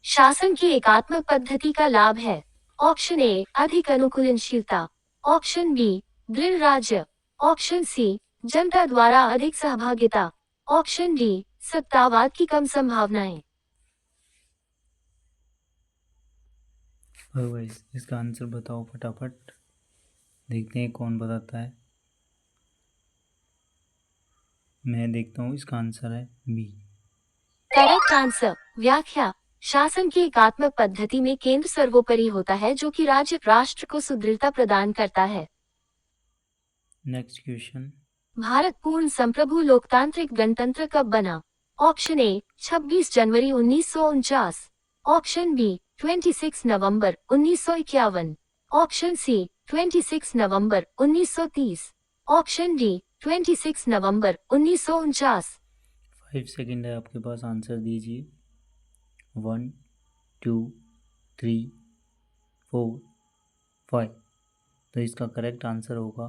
शासन की एकात्मक पद्धति का लाभ है? ऑप्शन ए अधिक अनुकूलनशीलता, ऑप्शन बी दृढ़ राज्य, ऑप्शन सी जनता द्वारा अधिक सहभागिता, ऑप्शन डी सत्तावाद की कम संभावनाएं। गाइस इसका आंसर बताओ फटाफट, देखते हैं कौन बताता है। मैं देखता हूँ, इसका आंसर है बी। Correct answer. व्याख्या। शासन की एकात्मक पद्धति में केंद्र सर्वोपरि होता है जो कि राज्य राष्ट्र को सुदृढ़ता प्रदान करता है। Next question. भारत पूर्ण संप्रभु लोकतांत्रिक गणतंत्र कब बना? ऑप्शन ए 26 जनवरी 1949, ऑप्शन बी 26 नवंबर 1951, ऑप्शन सी 26 नवंबर 1930, ऑप्शन डी 26 नवंबर 1949। 5 सेकेंड है आपके पास, आंसर दीजिए। 1 2 3 4 5। तो इसका करेक्ट आंसर होगा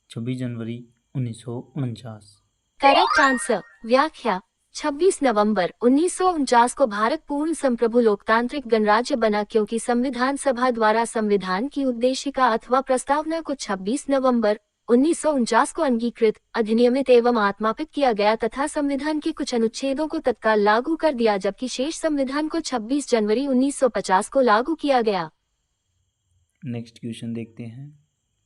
26 जनवरी 1949। Correct answer. व्याख्या। 26 नवंबर 1949 को भारत पूर्ण संप्रभु लोकतांत्रिक गणराज्य बना क्योंकि संविधान सभा द्वारा संविधान की उद्देशिका अथवा प्रस्तावना को 26 नवंबर 1949 को अंगीकृत, अधिनियमित एवं आत्मापित किया गया तथा संविधान के कुछ अनुच्छेदों को तत्काल लागू कर दिया, जबकि शेष संविधान को 26 जनवरी 1950 को लागू किया गया। नेक्स्ट क्वेश्चन देखते हैं।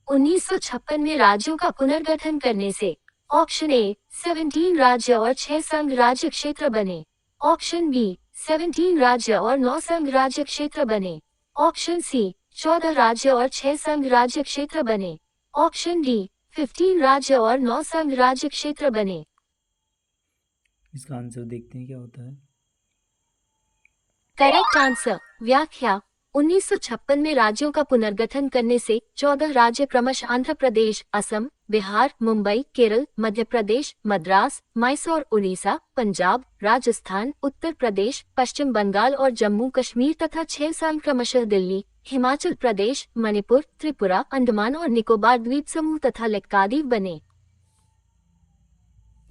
1956 में राज्यों का पुनर्गठन करने से ऑप्शन ए 17 राज्य और 6 संघ राज्य क्षेत्र बने, ऑप्शन बी 17 राज्य और 9 संघ राज्य क्षेत्र बने, ऑप्शन सी 14 राज्य और 6 संघ राज्य क्षेत्र बने, ऑप्शन डी 15 राज्य और 9 संघ राज्य क्षेत्र बने। इसका आंसर देखते हैं क्या होता है। Correct answer. व्याख्या। 1956 में राज्यों का पुनर्गठन करने से 14 राज्य क्रमशः आंध्र प्रदेश, असम, बिहार, मुंबई, केरल, मध्य प्रदेश, मद्रास, मैसूर, उड़ीसा, पंजाब, राजस्थान, उत्तर प्रदेश, पश्चिम बंगाल और जम्मू कश्मीर तथा 6 संघ क्रमशः दिल्ली, हिमाचल प्रदेश, मणिपुर, त्रिपुरा, अंडमान और निकोबार द्वीप समूह तथा लक्षद्वीप बने।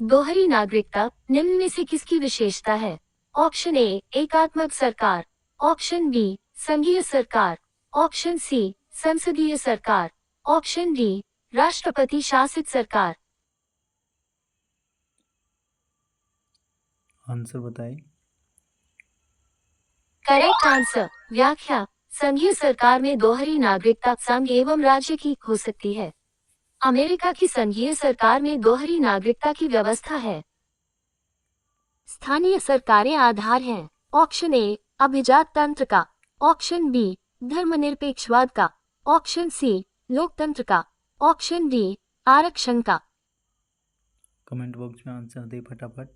दोहरी नागरिकता निम्न में से किसकी विशेषता है? ऑप्शन ए एकात्मक सरकार, ऑप्शन बी संघीय सरकार, ऑप्शन सी संसदीय सरकार, ऑप्शन डी राष्ट्रपति शासित सरकार। आंसर बताएं। Correct answer. व्याख्या। संघीय सरकार में दोहरी नागरिकता संघ एवं राज्य की हो सकती है। अमेरिका की संघीय सरकार में दोहरी नागरिकता की व्यवस्था है। स्थानीय सरकारें आधार हैं। ऑप्शन ए अभिजात तंत्र का, ऑप्शन बी धर्मनिरपेक्षवाद का, ऑप्शन सी लोकतंत्र का, ऑप्शन डी आरक्षण का। कमेंट बॉक्स में आंसर दे फटाफट।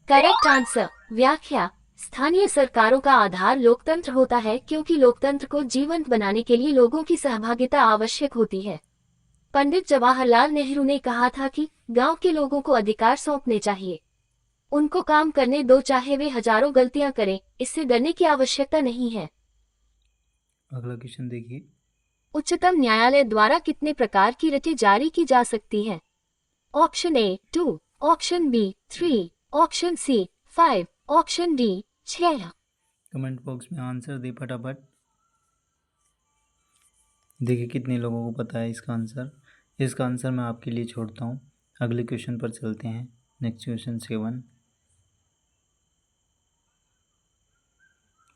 Correct answer. व्याख्या। स्थानीय सरकारों का आधार लोकतंत्र होता है क्योंकि लोकतंत्र को जीवंत बनाने के लिए लोगों की सहभागिता आवश्यक होती है। पंडित जवाहरलाल नेहरू ने कहा था कि गांव के लोगों को अधिकार सौंपने चाहिए, उनको काम करने दो चाहे वे हजारों गलतियां करें, इससे डरने की आवश्यकता नहीं है। अगला क्वेश्चन देखिए। उच्चतम न्यायालय द्वारा कितने प्रकार की रिटें जारी की जा सकती हैं? Option A 2, option B 3, option C 5, option D 6। Comment box में आंसर दे फटाफट। देखिए कितने लोगों को पता है इसका आंसर। इसका आंसर मैं आपके लिए छोड़ता हूँ। अगले क्वेश्चन पर चलते हैं। Next question 7।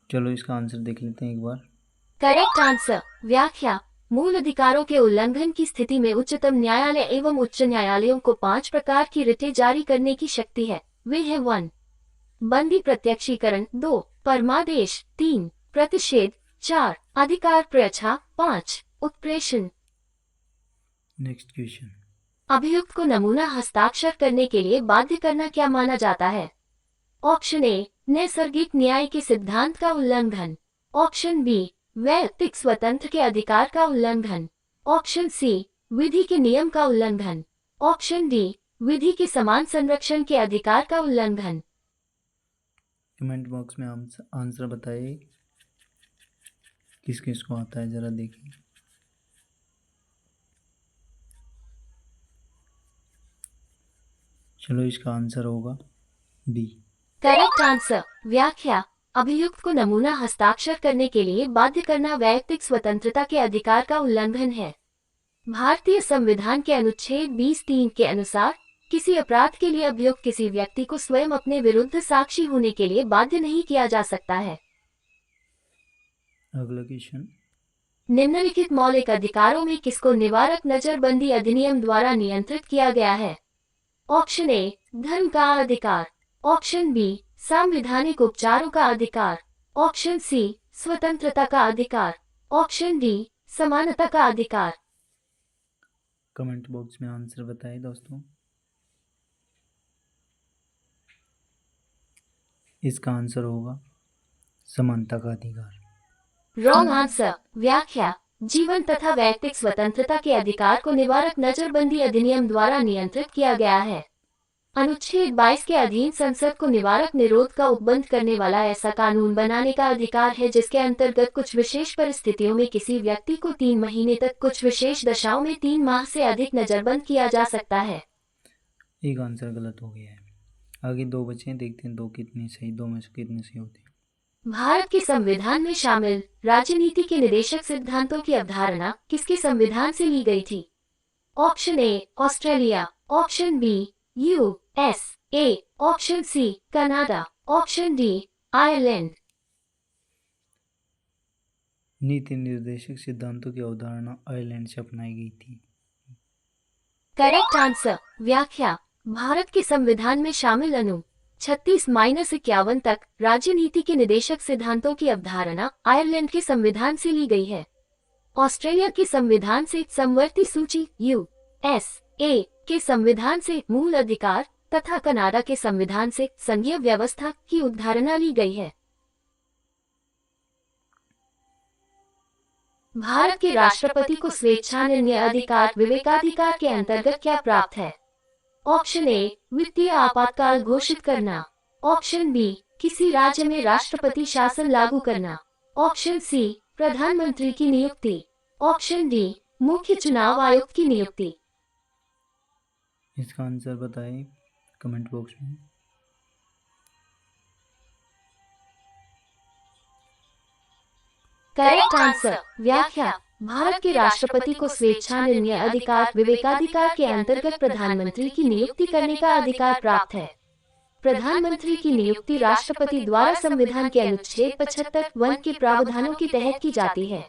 चलो इसका आंसर देख लेते हैं एक बार। Correct answer. व्याख्या। मूल अधिकारों के उल्लंघन की स्थिति में उच्चतम न्यायालय एवं उच्च न्यायालयों को 5 प्रकार की रिटें जारी करने की शक्ति है। वे हैं 1 बंदी प्रत्यक्षीकरण, 2 परमादेश, 3 प्रतिषेध, 4 अधिकार प्रच्छा, 5 उत्प्रेषण। Next question. अभियुक्त को नमूना हस्ताक्षर करने के लिए बाध्य करना क्या माना जाता है? ऑप्शन ए नैसर्गिक न्याय के सिद्धांत का उल्लंघन, ऑप्शन बी वैयक्तिक स्वतंत्र के अधिकार का उल्लंघन, ऑप्शन सी विधि के नियम का उल्लंघन, ऑप्शन डी विधि के समान संरक्षण के अधिकार का उल्लंघन। कमेंट बॉक्स में आंसर बताइए किस किस को आता है, ज़रा देखिए। चलो इसका आंसर होगा बी। Correct answer. व्याख्या। अभियुक्त को नमूना हस्ताक्षर करने के लिए बाध्य करना वैयक्तिक स्वतंत्रता के अधिकार का उल्लंघन है। भारतीय संविधान के अनुच्छेद 20(3) के अनुसार किसी अपराध के लिए अभियुक्त किसी व्यक्ति को स्वयं अपने विरुद्ध साक्षी होने के लिए बाध्य नहीं किया जा सकता है। अगला क्वेश्चन, निम्नलिखित मौलिक अधिकारों में किसको निवारक नजरबंदी अधिनियम द्वारा नियंत्रित किया गया है? ऑप्शन ए, धर्म का अधिकार। ऑप्शन बी, संवैधानिक उपचारों का अधिकार। ऑप्शन सी, स्वतंत्रता का अधिकार। ऑप्शन डी, समानता का अधिकार। कमेंट बॉक्स में आंसर बताएं दोस्तों। इसका आंसर होगा समानता का अधिकार। Wrong answer. व्याख्या। जीवन तथा वैयक्तिक स्वतंत्रता के अधिकार को निवारक नजरबंदी अधिनियम द्वारा नियंत्रित किया गया है। अनुच्छेद 22 के अधीन संसद को निवारक निरोध का उपबंध करने वाला ऐसा कानून बनाने का अधिकार है जिसके अंतर्गत कुछ विशेष परिस्थितियों में किसी व्यक्ति को 3 महीने तक, कुछ विशेष दशाओं में 3 माह से अधिक नजरबंद किया जा सकता है। एक आंसर गलत हो गया है। आगे 2 बचे हैं, देखते हैं 2 कितने सही, 2 में से कितने सही होते हैं। भारत के संविधान में शामिल राजनीति के निदेशक सिद्धांतों की अवधारणा किसके संविधान से ली गई थी? Option A, Australia. Option B, USA। Option C, Canada. Option D, Ireland. नीति निर्देशक सिद्धांतों की अवधारणा आयरलैंड से अपनाई गई थी। Correct answer. व्याख्या। भारत के संविधान में शामिल अनु 36-51 तक राजनीति के निदेशक सिद्धांतों की अवधारणा आयरलैंड के संविधान से ली गई है। ऑस्ट्रेलिया के संविधान से समवर्ती सूची USA के संविधान से मूल अधिकार तथा कनाडा के संविधान से संघीय व्यवस्था की अवधारणा ली गई है। भारत के राष्ट्रपति को स्वेच्छा निर्णय अधिकार विवेकाधिकार के अंतर्गत क्या प्राप्त है? ऑप्शन ए, वित्तीय आपातकाल घोषित करना। ऑप्शन बी, किसी राज्य में राष्ट्रपति शासन लागू करना। ऑप्शन सी, प्रधानमंत्री की नियुक्ति। ऑप्शन डी, मुख्य चुनाव आयुक्त की नियुक्ति। इसका आंसर बताएं कमेंट बॉक्स में। Correct answer. व्याख्या। भारत के राष्ट्रपति को स्वेच्छा निर्णय अधिकार विवेकाधिकार के अंतर्गत प्रधानमंत्री की नियुक्ति करने का अधिकार प्राप्त है। प्रधानमंत्री की नियुक्ति राष्ट्रपति द्वारा संविधान के अनुच्छेद 75(1) के प्रावधानों के तहत की जाती है।